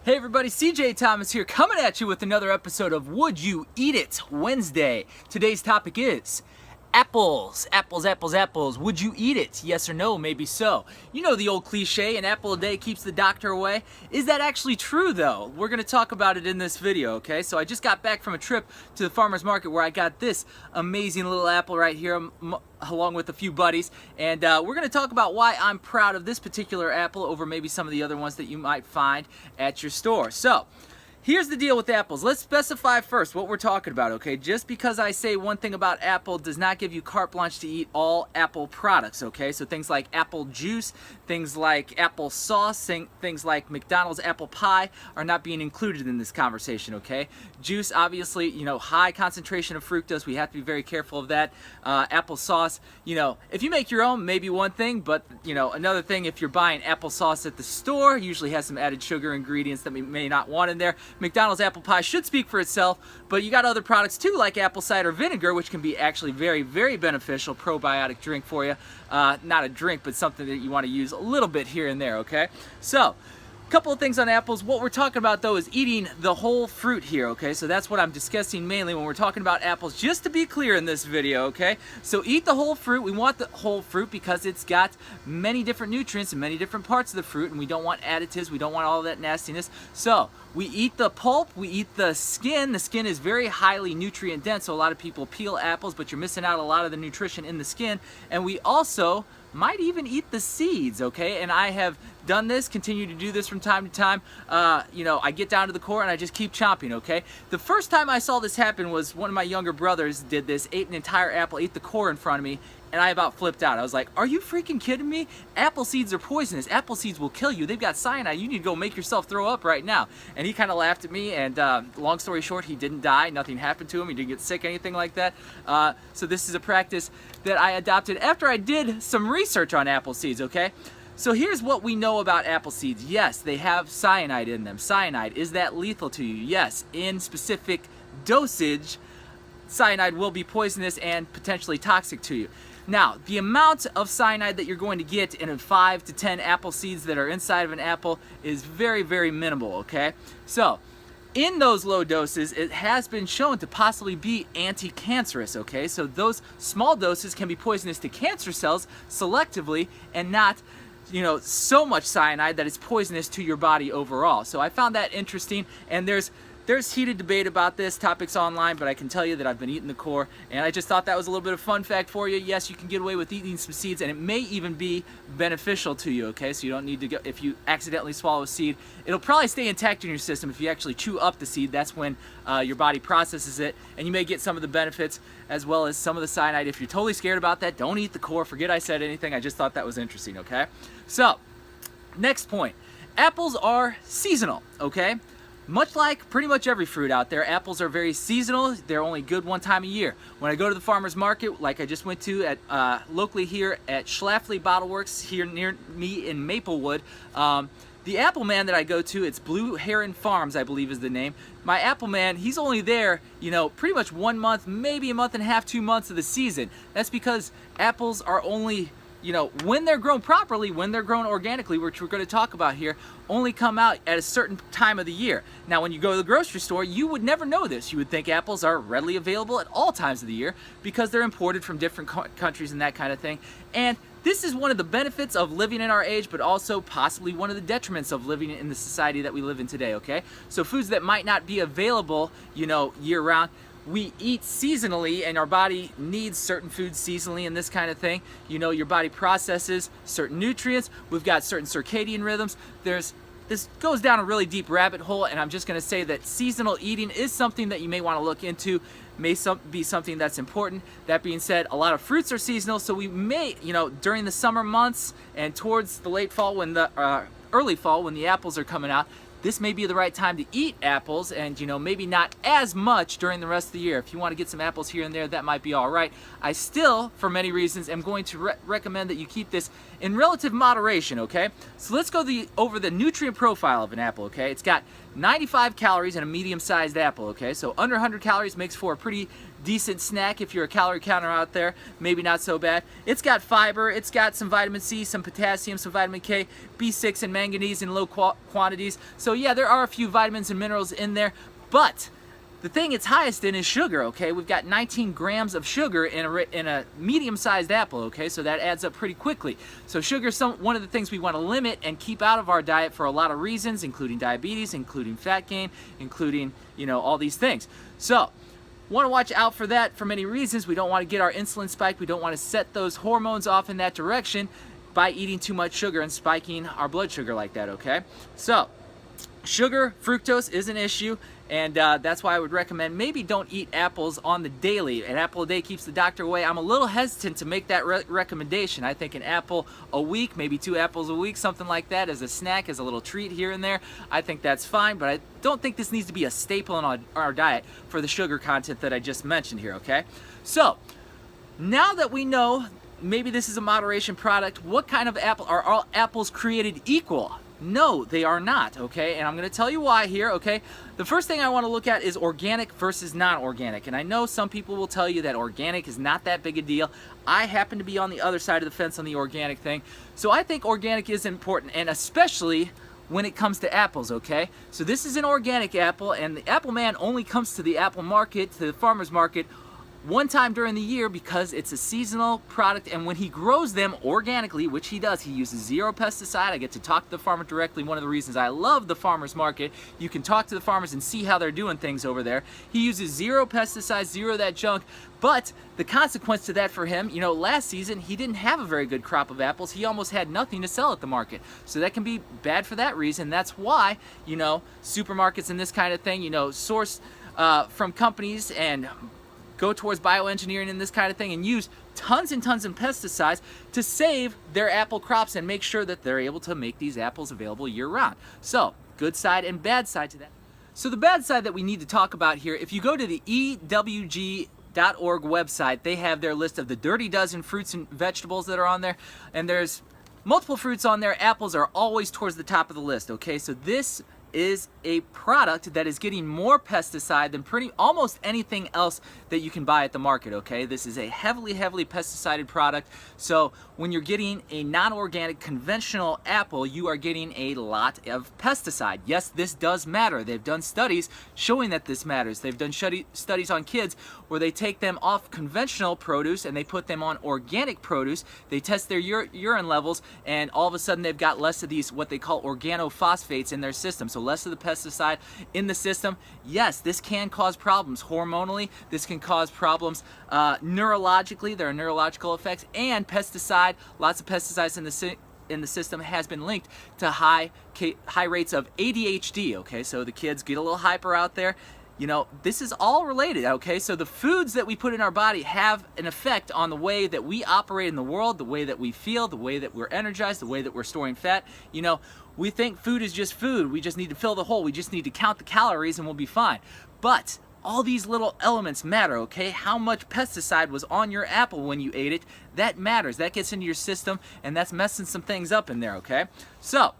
Hey everybody, CJ Thomas here, coming at you with another episode of Would You Eat It Wednesday. Today's topic is apples. Apples. Would you eat it? Yes or no? Maybe so. You know the old cliche, an apple a day keeps the doctor away. Is that actually true though? We're going to talk about it in this video, okay? So I just got back from a trip to the farmer's market where I got this amazing little apple right here along with a few buddies, and we're going to talk about why I'm proud of this particular apple over maybe some of the other ones that you might find at your store. So here's the deal with apples. Let's specify first what we're talking about, okay? Just because I say one thing about apple does not give you carte blanche to eat all apple products, okay? So things like apple juice, things like apple sauce, things like McDonald's apple pie are not being included in this conversation, okay? Juice, obviously, you know, high concentration of fructose. We have to be very careful of that. Apple sauce, you know, if you make your own, maybe one thing, but, you know, another thing, if you're buying apple sauce at the store, usually has some added sugar ingredients that we may not want in there. McDonald's apple pie should speak for itself, but you got other products too, like apple cider vinegar, which can be actually very, very beneficial probiotic drink for you. Not a drink, but something that you want to use a little bit here and there, okay? So, couple of things on apples. What we're talking about though is eating the whole fruit here, okay? So that's what I'm discussing mainly when we're talking about apples, just to be clear in this video, okay? So eat the whole fruit. We want the whole fruit because it's got many different nutrients and many different parts of the fruit, and we don't want additives, we don't want all that nastiness. So we eat the pulp, we eat the skin. The skin is very highly nutrient dense, so a lot of people peel apples, but you're missing out a lot of the nutrition in the skin. And we also might even eat the seeds, okay? And I have done this, continue to do this from time to time. You know, I get down to the core and I just keep chomping, okay? The first time I saw this happen was one of my younger brothers did this, ate an entire apple, ate the core in front of me, and I about flipped out. I was like, are you freaking kidding me? Apple seeds are poisonous. Apple seeds will kill you. They've got cyanide. You need to go make yourself throw up right now. And he kind of laughed at me, and long story short, he didn't die. Nothing happened to him. He didn't get sick, anything like that. So this is a practice that I adopted after I did some research on apple seeds, okay? So here's what we know about apple seeds. Yes, they have cyanide in them. Cyanide, is that lethal to you? Yes, in specific dosage, cyanide will be poisonous and potentially toxic to you. Now, the amount of cyanide that you're going to get in 5 to 10 apple seeds that are inside of an apple is very, very minimal, okay? So, in those low doses, it has been shown to possibly be anti-cancerous, okay? So those small doses can be poisonous to cancer cells selectively and not, you know, so much cyanide that it's poisonous to your body overall. So I found that interesting, and there's heated debate about this, topics online, but I can tell you that I've been eating the core, and I just thought that was a little bit of fun fact for you. Yes, you can get away with eating some seeds, and it may even be beneficial to you, okay? So you don't need to go, if you accidentally swallow a seed, it'll probably stay intact in your system. If you actually chew up the seed, that's when your body processes it, and you may get some of the benefits as well as some of the cyanide. If you're totally scared about that, don't eat the core. Forget I said anything. I just thought that was interesting, okay? So, next point. Apples are seasonal, okay? Much like pretty much every fruit out there, apples are very seasonal. They're only good one time a year. When I go to the farmer's market, like I just went to at locally here at Schlafly Bottle Works here near me in Maplewood, the apple man that I go to, it's Blue Heron Farms, I believe is the name. My apple man, he's only there, you know, pretty much 1 month, maybe a month and a half, 2 months of the season. That's because apples are only, you know, when they're grown properly, when they're grown organically, which we're going to talk about here, only come out at a certain time of the year. Now, when you go to the grocery store, you would never know this. You would think apples are readily available at all times of the year because they're imported from different countries and that kind of thing. And this is one of the benefits of living in our age, but also possibly one of the detriments of living in the society that we live in today, okay? So foods that might not be available, you know, year-round, we eat seasonally, and our body needs certain foods seasonally and this kind of thing. You know, your body processes certain nutrients. We've got certain circadian rhythms. This goes down a really deep rabbit hole, and I'm just going to say that seasonal eating is something that you may want to look into, may be something that's important. That being said, a lot of fruits are seasonal, so we may, you know, during the summer months and towards the late fall, when the early fall, when the apples are coming out, this may be the right time to eat apples, and, you know, maybe not as much during the rest of the year. If you want to get some apples here and there, that might be all right. I still, for many reasons, am going to recommend that you keep this in relative moderation, okay? So let's go over the nutrient profile of an apple, okay? It's got 95 calories in a medium-sized apple, okay? So under 100 calories makes for a pretty decent snack if you're a calorie counter out there. Maybe not so bad. It's got fiber, it's got some vitamin C, some potassium, some vitamin K, B6 and manganese in low quantities. So yeah, there are a few vitamins and minerals in there, but the thing it's highest in is sugar, okay? We've got 19 grams of sugar in a medium-sized apple, okay? So that adds up pretty quickly. So sugar is one of the things we want to limit and keep out of our diet for a lot of reasons, including diabetes, including fat gain, including, you know, all these things. So want to watch out for that for many reasons. We don't want to get our insulin spiked. We don't want to set those hormones off in that direction by eating too much sugar and spiking our blood sugar like that, okay? So sugar, fructose is an issue, and that's why I would recommend maybe don't eat apples on the daily. An apple a day keeps the doctor away. I'm a little hesitant to make that recommendation. I think an apple a week, maybe 2 apples a week, something like that as a snack, as a little treat here and there, I think that's fine, but I don't think this needs to be a staple in our diet for the sugar content that I just mentioned here, okay? So, now that we know maybe this is a moderation product, what kind of apple, are all apples created equal? No, they are not, okay? And I'm going to tell you why here, okay? The first thing I want to look at is organic versus non-organic. And I know some people will tell you that organic is not that big a deal. I happen to be on the other side of the fence on the organic thing. So I think organic is important, and especially when it comes to apples, okay? So this is an organic apple, and the apple man only comes to the apple market, to the farmer's market, one time during the year because it's a seasonal product, and when he grows them organically, which he does, he uses 0 pesticide. I get to talk to the farmer directly. One of the reasons I love the farmer's market, you can talk to the farmers and see how they're doing things over there. He uses 0 pesticides, 0 of that junk, but the consequence to that for him, you know, last season he didn't have a very good crop of apples. He almost had nothing to sell at the market. So that can be bad for that reason. That's why, you know, supermarkets and this kind of thing, you know, source from companies and go towards bioengineering and this kind of thing and use tons and tons of pesticides to save their apple crops and make sure that they're able to make these apples available year-round. So, good side and bad side to that. So the bad side that we need to talk about here, if you go to the EWG.org website, they have their list of the dirty dozen fruits and vegetables that are on there, and there's multiple fruits on there. Apples are always towards the top of the list, okay? So this is a product that is getting more pesticide than almost anything else that you can buy at the market, okay? This is a heavily pesticided product. So when you're getting a non-organic conventional apple, you are getting a lot of pesticide. Yes, this does matter. They've done studies showing that this matters. They've done studies on kids where they take them off conventional produce and they put them on organic produce. They test their urine levels, and all of a sudden they've got less of these, what they call organophosphates in their system. So less of the pesticide in the system. Yes, this can cause problems hormonally. This can cause problems neurologically. There are neurological effects, and pesticide, lots of pesticides in the system has been linked to high rates of ADHD, okay? So the kids get a little hyper out there. You know, this is all related, okay? So the foods that we put in our body have an effect on the way that we operate in the world, the way that we feel, the way that we're energized, the way that we're storing fat. You know, we think food is just food. We just need to fill the hole. We just need to count the calories and we'll be fine. But all these little elements matter, okay? How much pesticide was on your apple when you ate it, that matters. That gets into your system, and that's messing some things up in there, okay? So,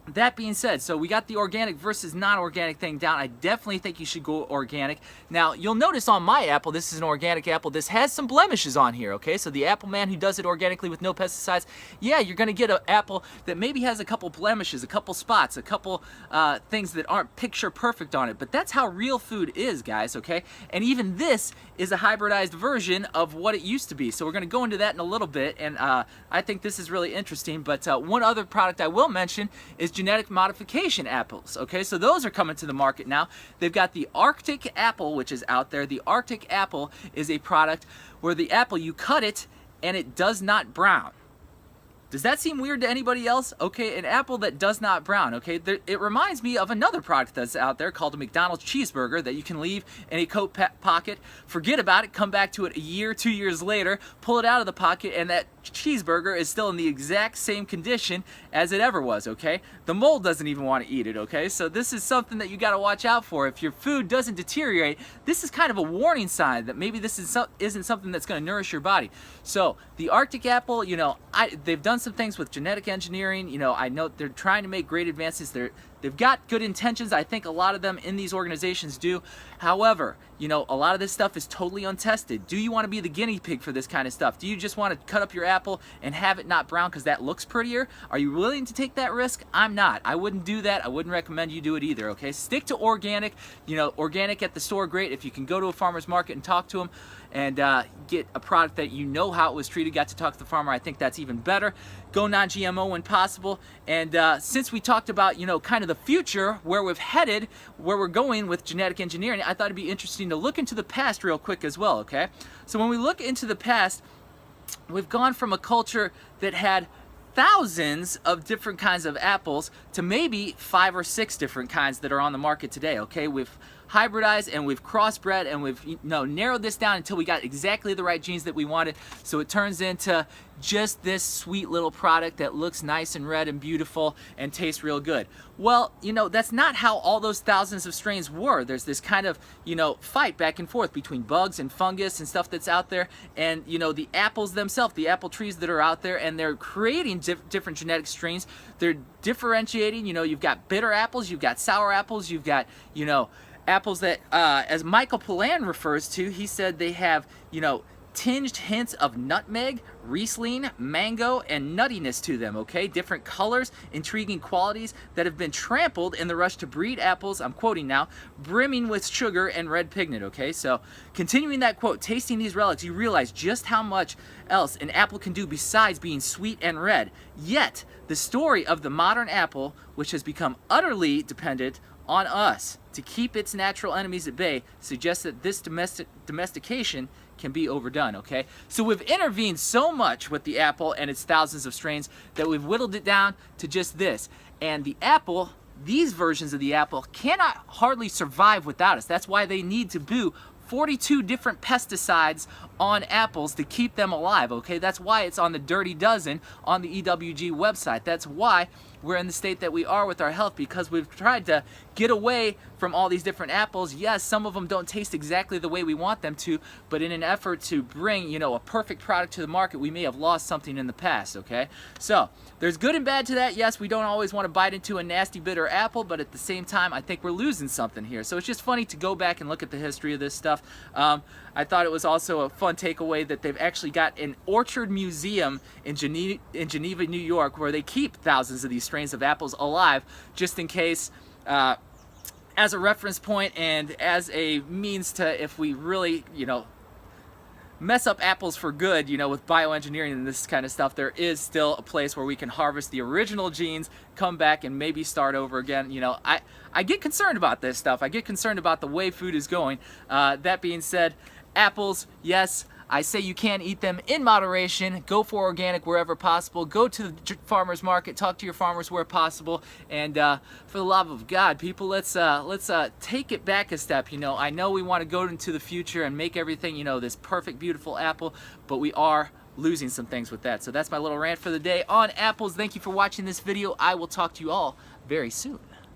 that being said, so we got the organic versus non-organic thing down. I definitely think you should go organic. Now, you'll notice on my apple, this is an organic apple. This has some blemishes on here, okay? So the apple man who does it organically with no pesticides, yeah, you're going to get an apple that maybe has a couple blemishes, a couple spots, a couple things that aren't picture perfect on it. But that's how real food is, guys, okay? And even this is a hybridized version of what it used to be. So we're going to go into that in a little bit, and I think this is really interesting. But one other product I will mention is genetic modification apples, okay? So those are coming to the market now. They've got the Arctic apple, which is out there. The Arctic apple is a product where the apple, you cut it and it does not brown. Does that seem weird to anybody else? Okay, an apple that does not brown, okay? It reminds me of another product that's out there called a McDonald's cheeseburger that you can leave in a coat pocket, forget about it, come back to it a year, 2 years later, pull it out of the pocket, and that cheeseburger is still in the exact same condition as it ever was, okay? The mold doesn't even want to eat it, okay? So this is something that you got to watch out for. If your food doesn't deteriorate, this is kind of a warning sign that maybe this isn't something that's going to nourish your body. So the Arctic apple, you know, they've done some things with genetic engineering. You know, I know they're trying to make great advances. They they've got good intentions. I think a lot of them in these organizations do. However, you know, a lot of this stuff is totally untested. Do you want to be the guinea pig for this kind of stuff? Do you just want to cut up your apple and have it not brown because that looks prettier? Are you willing to take that risk? I'm not. I wouldn't do that. I wouldn't recommend you do it either, okay? Stick to organic. You know, organic at the store, great. If you can go to a farmer's market and talk to them and get a product that you know how it was treated, got to talk to the farmer, I think that's even better. Go non-GMO when possible. And since we talked about, you know, kind of the future, where we've headed, where we're going with genetic engineering, I thought it'd be interesting to look into the past real quick as well, okay? So when we look into the past, we've gone from a culture that had thousands of different kinds of apples to maybe 5 or 6 different kinds that are on the market today, okay? We've hybridized and we've crossbred and we've narrowed this down until we got exactly the right genes that we wanted, so it turns into just this sweet little product that looks nice and red and beautiful and tastes real good. Well, you know, that's not how all those thousands of strains were. There's this kind of, you know, fight back and forth between bugs and fungus and stuff that's out there, and, you know, the apples themselves, the apple trees that are out there, and they're creating different genetic strains. They're differentiating. You know, you've got bitter apples, you've got sour apples, you've got, you know, apples that, as Michael Pollan refers to, he said they have, you know, tinged hints of nutmeg, Riesling, mango, and nuttiness to them, okay? Different colors, intriguing qualities that have been trampled in the rush to breed apples, I'm quoting now, brimming with sugar and red pigment, okay? So, continuing that quote, tasting these relics, you realize just how much else an apple can do besides being sweet and red. Yet, the story of the modern apple, which has become utterly dependent on us to keep its natural enemies at bay, suggests that this domestication can be overdone, okay? So we've intervened so much with the apple and its thousands of strains that we've whittled it down to just this. And the apple, these versions of the apple, cannot hardly survive without us. That's why they need to do 42 different pesticides on apples to keep them alive, okay? That's why it's on the Dirty Dozen on the EWG website. That's why we're in the state that we are with our health, because we've tried to get away from all these different apples. Yes, some of them don't taste exactly the way we want them to, but in an effort to bring, you know, a perfect product to the market, we may have lost something in the past, okay? So, there's good and bad to that. Yes, we don't always want to bite into a nasty bitter apple, but at the same time, I think we're losing something here. So it's just funny to go back and look at the history of this stuff. I thought it was also a fun takeaway that they've actually got an orchard museum in Geneva, New York, where they keep thousands of these strains of apples alive, just in case, as a reference point and as a means to, if we really, you know, mess up apples for good, you know, with bioengineering and this kind of stuff, there is still a place where we can harvest the original genes, come back and maybe start over again. You know, I get concerned about this stuff. I get concerned about the way food is going. That being said, apples, yes, I say you can eat them in moderation. Go for organic wherever possible. Go to the farmer's market. Talk to your farmers where possible. And for the love of God, people, let's take it back a step. You know, I know we want to go into the future and make everything, you know, this perfect, beautiful apple, but we are losing some things with that. So that's my little rant for the day on apples. Thank you for watching this video. I will talk to you all very soon.